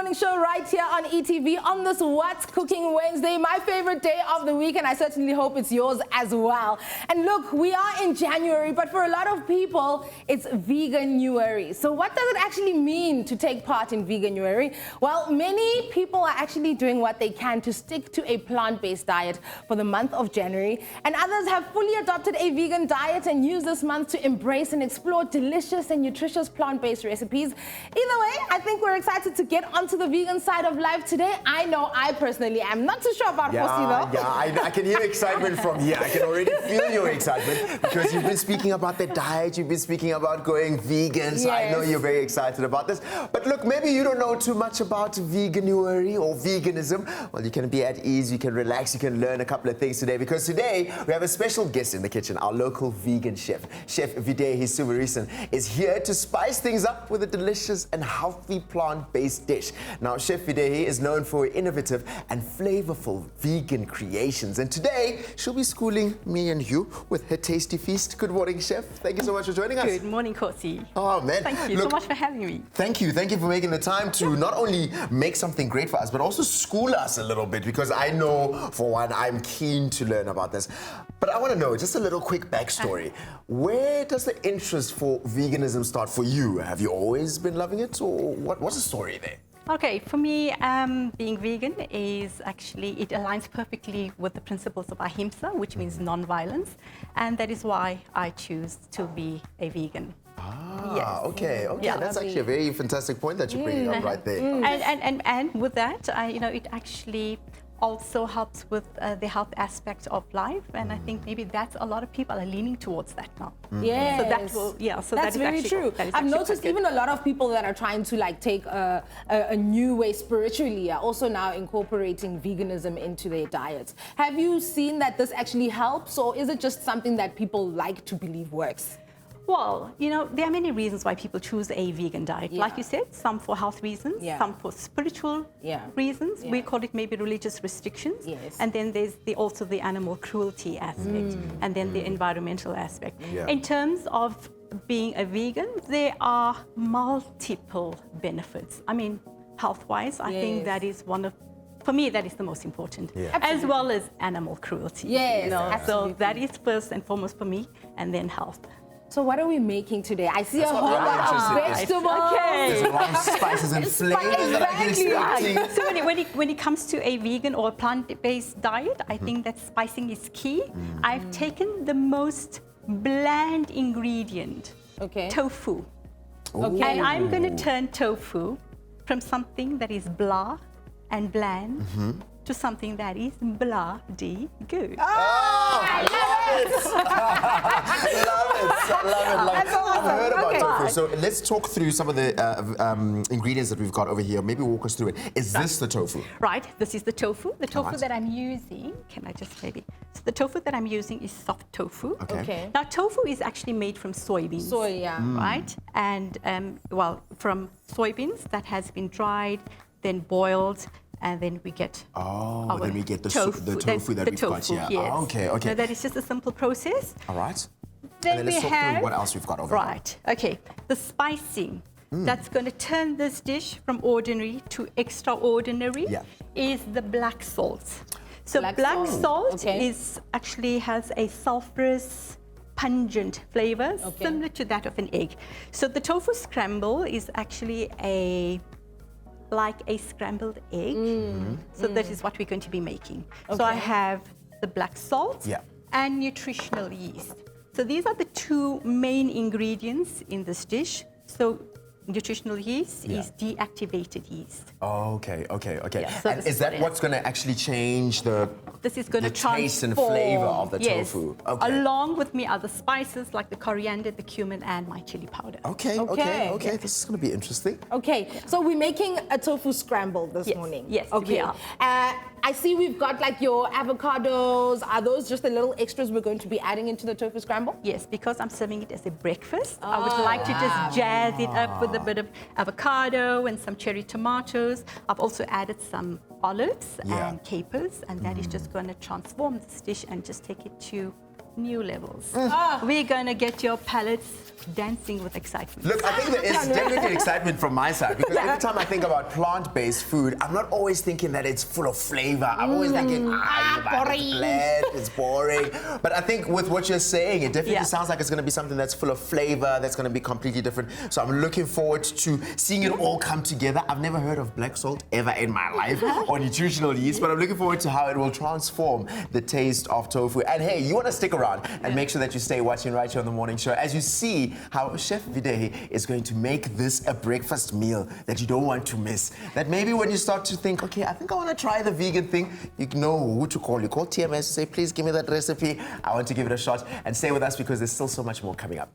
morning show right here on eTV on this What's Cooking Wednesday, my favorite day of the week, and I certainly hope it's yours as well. And look, we are in January, but for a lot of people, it's Veganuary. So what does it actually mean to take part in Veganuary? Well, many people are actually doing what they can to stick to a plant-based diet for the month of January, and others have fully adopted a vegan diet and use this month to embrace and explore delicious and nutritious plant-based recipes. Either way, I think we're excited to get onto the vegan side of life today. I know I personally am not too sure about Fosi though. I can hear excitement from here. I can already feel your excitement because you've been speaking about the diet, you've been speaking about going vegan, so I know you're very excited about this. But look, maybe you don't know too much about Veganuary or veganism. Well, you can be at ease, you can relax, you can learn a couple of things today because today we have a special guest in the kitchen, our local vegan chef. Chef Videhi is here to spice things up with a delicious and healthy plant-based dish. Now, Chef Videhi is known for innovative and flavorful vegan creations, and today she'll be schooling me and you with her tasty feast. Good morning, Chef. Thank you so much for joining us. Good morning, Kosi. Oh, man. Thank you so much for having me. Thank you for making the time to not only make something great for us, but also school us a little bit, because I know, for one, I'm keen to learn about this. But I want to know, just a little quick backstory. Where does the interest for veganism start for you? Have you always been loving it, or what's the story there? Okay, for me, being vegan is actually, it aligns perfectly with the principles of ahimsa, which means non-violence, and that is why I choose to be a vegan. Okay. Yeah, that's actually a very fantastic point that you're bringing up right there. And with that, it actually also helps with the health aspect of life, and I think maybe that's a lot of people are leaning towards that now. Yes. So that will, so that's very true. I've noticed even a lot of people that are trying to like take a new way spiritually are also now incorporating veganism into their diets. Have you seen that this actually helps, or is it just something that people like to believe works? Well, there are many reasons why people choose a vegan diet. Like you said, some for health reasons, some for spiritual reasons. We call it maybe religious restrictions. And then there's also the animal cruelty aspect, and then the environmental aspect. In terms of being a vegan, there are multiple benefits. I mean, health-wise, I think that is for me, that is the most important, as well as animal cruelty. So that is first and foremost for me, and then health. So what are we making today? I see a whole lot of vegetables. There's a lot of spices and flavors that I can expect. So when it comes to a vegan or plant-based diet, I think that spicing is key. I've taken the most bland ingredient, tofu. And I'm going to turn tofu from something that is blah and bland to something that is bloody good. I love it! Love it. Awesome. I've heard about tofu. So let's talk through some of the ingredients that we've got over here. Maybe walk us through it. Is this the tofu? Right, this is the tofu. The tofu that I'm using, can I just maybe? So the tofu that I'm using is soft tofu. Now, tofu is actually made from soybeans. Right? And, from soybeans that has been dried, then boiled, and then we get then we get the tofu that we've got here. Yes. Okay. So that is just a simple process. All right. Then let's talk through what else we've got over here. Okay. The spicing that's going to turn this dish from ordinary to extraordinary is the black salt. So black salt is actually has a sulfurous, pungent flavor similar to that of an egg. So the tofu scramble is actually like a scrambled egg. So that is what we're going to be making. So I have the black salt and nutritional yeast. So these are the two main ingredients in this dish. So nutritional yeast is deactivated yeast. Okay. So and is that what's going to actually change the taste and flavor of the tofu? Along with other spices like the coriander, the cumin, and my chili powder. Okay. This is going to be interesting. Okay, so we're making a tofu scramble this morning. Yes, we are. I see we've got like your avocados. Are those just the little extras we're going to be adding into the tofu scramble? Yes, because I'm serving it as a breakfast. I would like to just jazz it up with a bit of avocado and some cherry tomatoes. I've also added some olives and capers, and that is just going to transform this dish and just take it to new levels. We're going to get your palates dancing with excitement. Look, I think there is definitely excitement from my side because every time I think about plant-based food, I'm not always thinking that it's full of flavor. I'm always thinking, it's boring. But I think with what you're saying, it definitely sounds like it's going to be something that's full of flavor, that's going to be completely different. So I'm looking forward to seeing it all come together. I've never heard of black salt ever in my life or nutritional yeast, but I'm looking forward to how it will transform the taste of tofu. And hey, you want to stick around and make sure that you stay watching right here on The Morning Show as you see how Chef Videhi is going to make this a breakfast meal that you don't want to miss. That maybe when you start to think, okay, I think I want to try the vegan thing, you know who to call. You call TMS, say, please give me that recipe. I want to give it a shot. And stay with us because there's still so much more coming up.